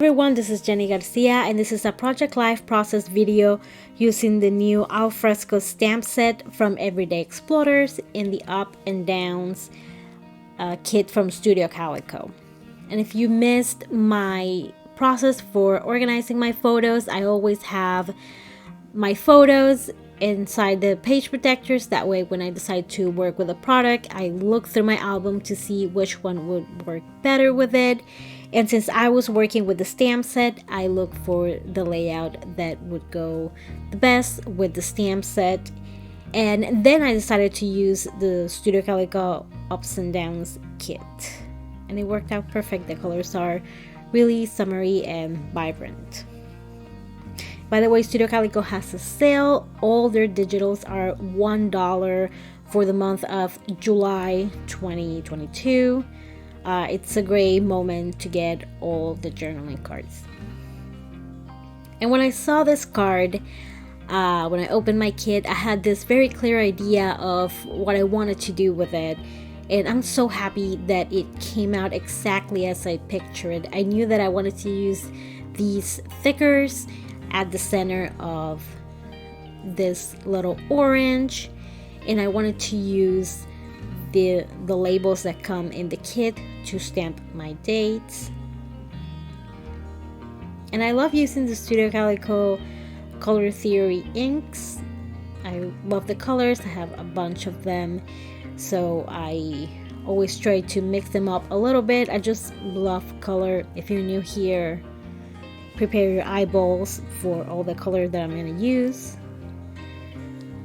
Everyone, this is Jenny Garcia and this is a Project Life process video using the new alfresco stamp set from Everyday Explorers in the Up and Downs kit from Studio Calico. And if you missed my process for organizing my photos, I always have my photos inside the page protectors. That way when I decide to work with a product, I look through my album to see which one would work better with it. And since I was working with the stamp set, I looked for the layout that would go the best with the stamp set. And then I decided to use the Studio Calico Ups and Downs kit. And it worked out perfect. The colors are really summery and vibrant. By the way, Studio Calico has a sale. All their digitals are $1 for the month of July 2022. It's a great moment to get all the journaling cards. And when I saw this card, when I opened my kit, I had this very clear idea of what I wanted to do with it. And I'm so happy that it came out exactly as I pictured. I knew that I wanted to use these stickers at the center of this little orange. And I wanted to use the labels that come in the kit to stamp my dates. And I love using the Studio Calico Color Theory inks. I love the colors. I have a bunch of them, so I always try to mix them up a little bit. I just love color. If you're new here, prepare your eyeballs for all the color that I'm going to use.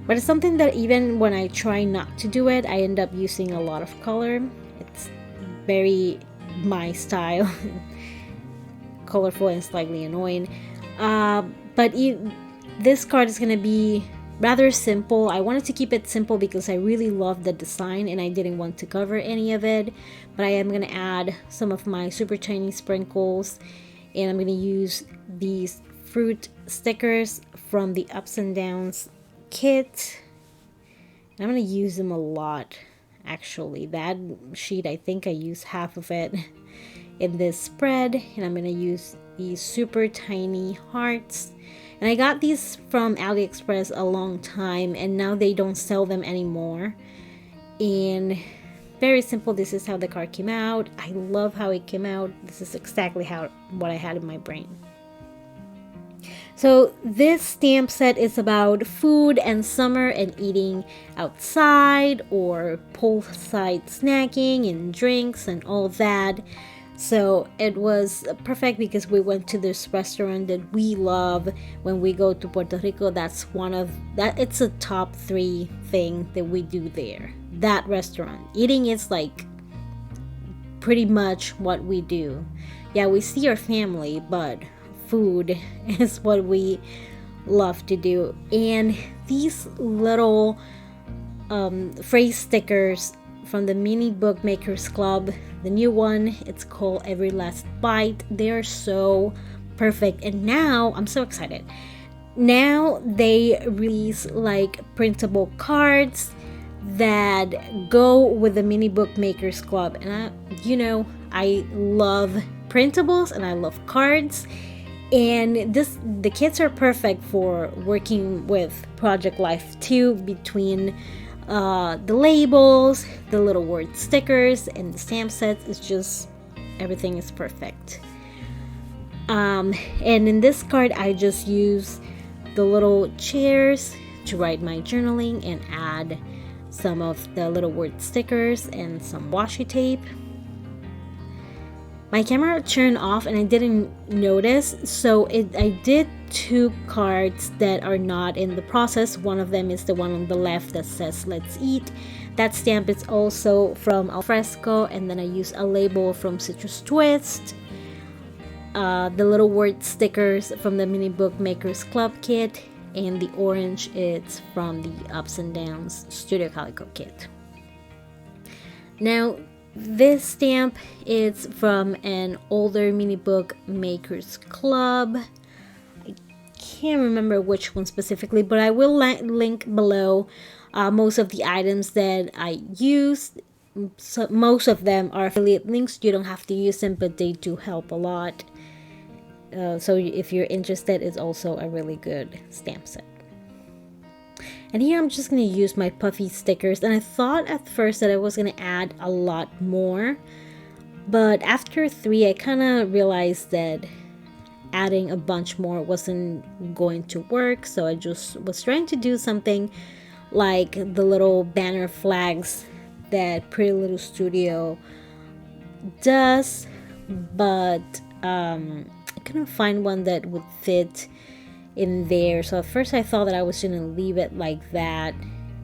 But it's something that even when I try not to do it, I end up using a lot of color. It's very my style. Colorful and slightly annoying. This card is going to be rather simple. I wanted to keep it simple because I really love the design and I didn't want to cover any of it. But I am going to add some of my super tiny sprinkles. And I'm going to use these fruit stickers from the Ups and Downs kit. I'm going to use them a lot, actually. That sheet, I think I used half of it in this spread. And I'm going to use these super tiny hearts. And I got these from AliExpress a long time, and now they don't sell them anymore. And very simple. This is how the card came out. I love how it came out. This is exactly what I had in my brain. So this stamp set is about food and summer and eating outside or poolside snacking and drinks and all that. So it was perfect because we went to this restaurant that we love when we go to Puerto Rico. It's a top 3 thing that we do there. That restaurant. Eating is like pretty much what we do. Yeah, we see our family, but food is what we love to do. And these little phrase stickers from the Mini Bookmakers Club, the new one, it's called Every Last Bite. They're so perfect. And now I'm so excited. Now they release like printable cards that go with the Mini Bookmakers Club. And I love printables and I love cards. And the kits are perfect for working with Project Life too, between the labels, the little word stickers, and the stamp sets. It's just, everything is perfect. And in this card, I just use the little chairs to write my journaling and add some of the little word stickers and some washi tape. My camera turned off and I didn't notice, so I did 2 cards that are not in the process. One of them is the one on the left that says "Let's Eat." That stamp is also from Alfresco, and then I use a label from Citrus Twist. The little word stickers from the Mini Bookmakers Club kit, and the orange is from the Ups and Downs Studio Calico kit. Now, this stamp is from an older Mini Bookmakers Club. I can't remember which one specifically, but I will link below most of the items that I used. So most of them are affiliate links. You don't have to use them, but they do help a lot. So if you're interested, it's also a really good stamp set. And here I'm just going to use my puffy stickers, and I thought at first that I was going to add a lot more, but after 3 I kind of realized that adding a bunch more wasn't going to work. So I just was trying to do something like the little banner flags that Pretty Little Studio does, but I couldn't find one that would fit in there. So at first I thought that I was gonna leave it like that.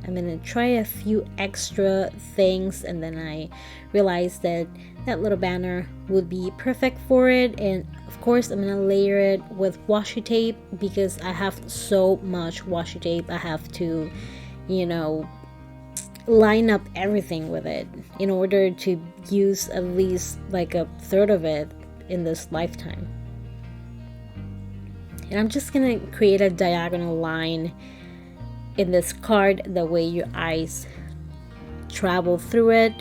I'm gonna try a few extra things, and then I realized that that little banner would be perfect for it. And of course I'm gonna layer it with washi tape because I have so much washi tape. I have to, you know, line up everything with it in order to use at least like a third of it in this lifetime. And I'm just gonna create a diagonal line in this card, the way your eyes travel through it.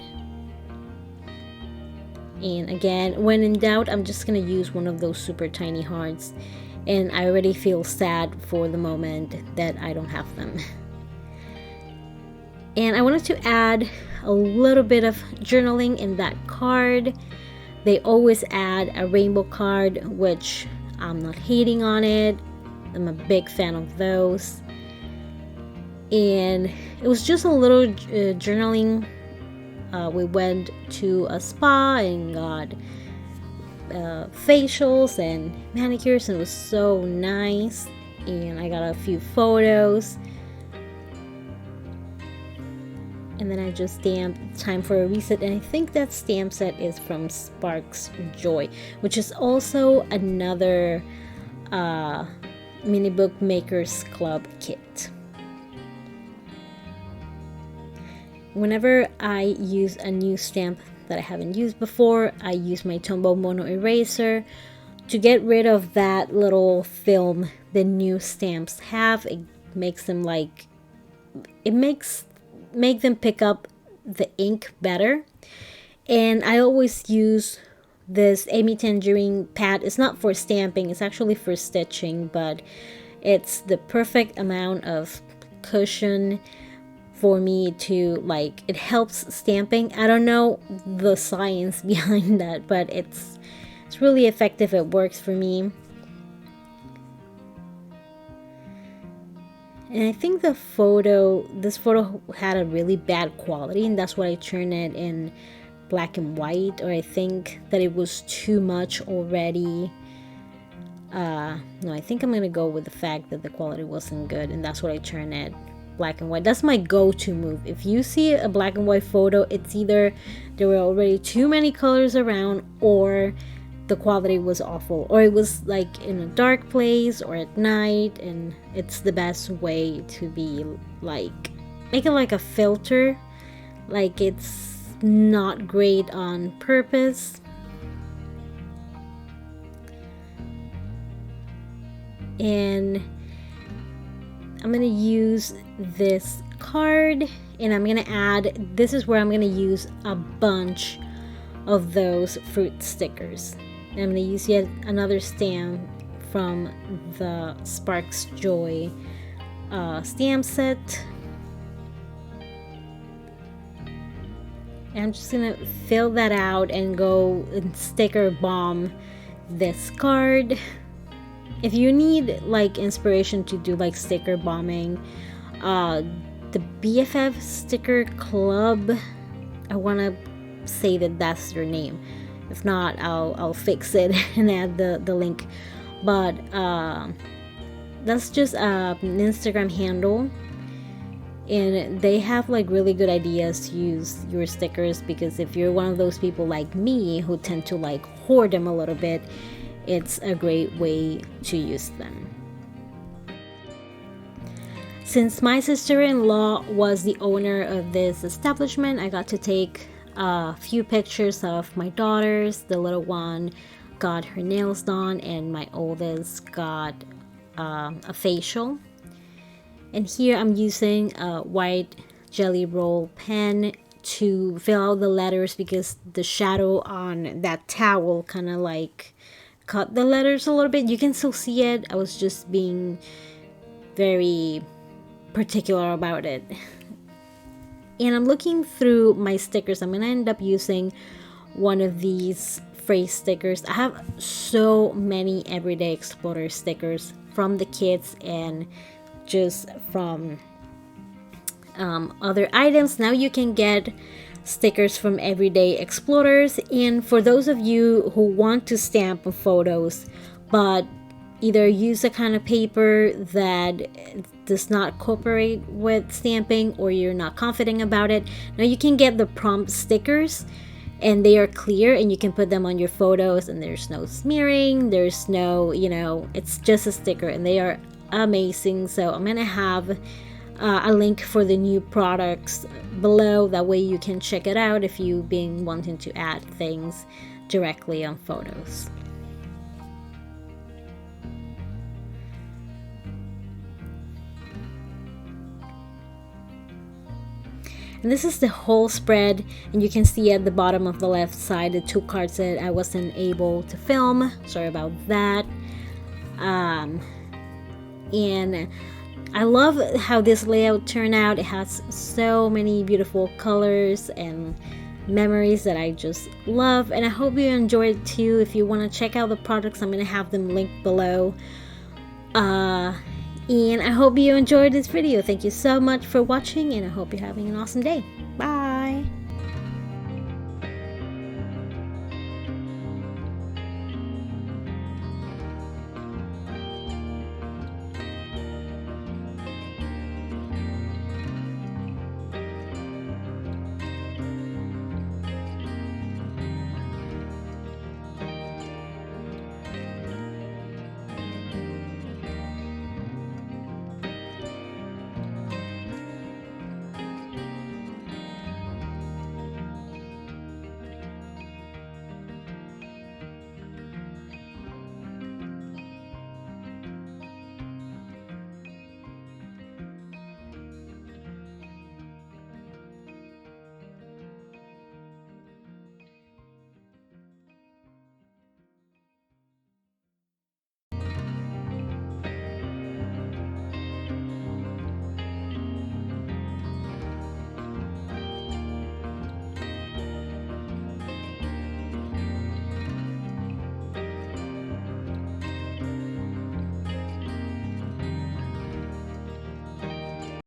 And again, when in doubt, I'm just gonna use one of those super tiny hearts, and I already feel sad for the moment that I don't have them. And I wanted to add a little bit of journaling in that card. They always add a rainbow card, which I'm not hating on it. I'm a big fan of those. And it was just a little journaling. We went to a spa and got facials and manicures, and it was so nice. And I got a few photos. And then I just stamped Time for a Reset, and I think that stamp set is from Sparks Joy, which is also another mini book makers club kit. Whenever I use a new stamp that I haven't used before, I use my Tombow Mono eraser to get rid of that little film the new stamps have. It makes them make them pick up the ink better. And I always use this Amy Tangerine pad. It's not for stamping, it's actually for stitching, but it's the perfect amount of cushion for me to, like, it helps stamping. I don't know the science behind that, but it's really effective. It works for me. And I think this photo had a really bad quality, and that's why I turned it in black and white, or I think that it was too much already. No, I think I'm gonna go with the fact that the quality wasn't good, and that's what I turned it black and white. That's my go-to move. If you see a black and white photo, it's either there were already too many colors around, or the quality was awful, or it was like in a dark place or at night, and it's the best way to be, like, make it like a filter, like it's not great on purpose. And I'm gonna use this card, and I'm gonna add, this is where I'm gonna use a bunch of those fruit stickers. And I'm going to use yet another stamp from the Sparks Joy stamp set. And I'm just going to fill that out and go and sticker bomb this card. If you need like inspiration to do like sticker bombing, the BFF Sticker Club, I want to say that that's their name. If not, I'll fix it and add the link. But that's just an Instagram handle, and they have like really good ideas to use your stickers, because if you're one of those people like me who tend to like hoard them a little bit, it's a great way to use them. Since my sister-in-law was the owner of this establishment, I got to take a few pictures of my daughters. The little one got her nails done, and my oldest got a facial. And here I'm using a white jelly roll pen to fill out the letters, because the shadow on that towel kind of like cut the letters a little bit. You can still see it. I was just being very particular about it. And I'm looking through my stickers. I'm gonna end up using one of these phrase stickers. I have so many Everyday Explorer stickers from the kids and just from other items. Now you can get stickers from Everyday Explorers, and for those of you who want to stamp photos but either use a kind of paper that does not cooperate with stamping, or you're not confident about it, now you can get the prompt stickers, and they are clear and you can put them on your photos, and there's no smearing, there's no, it's just a sticker, and they are amazing. So I'm gonna have a link for the new products below. That way you can check it out if you've been wanting to add things directly on photos. And this is the whole spread, and you can see at the bottom of the left side the 2 cards that I wasn't able to film. Sorry about that. And I love how this layout turned out. It has so many beautiful colors and memories that I just love, and I hope you enjoyed it too. If you want to check out the products, I'm going to have them linked below. And I hope you enjoyed this video. Thank you so much for watching, and I hope you're having an awesome day. Bye!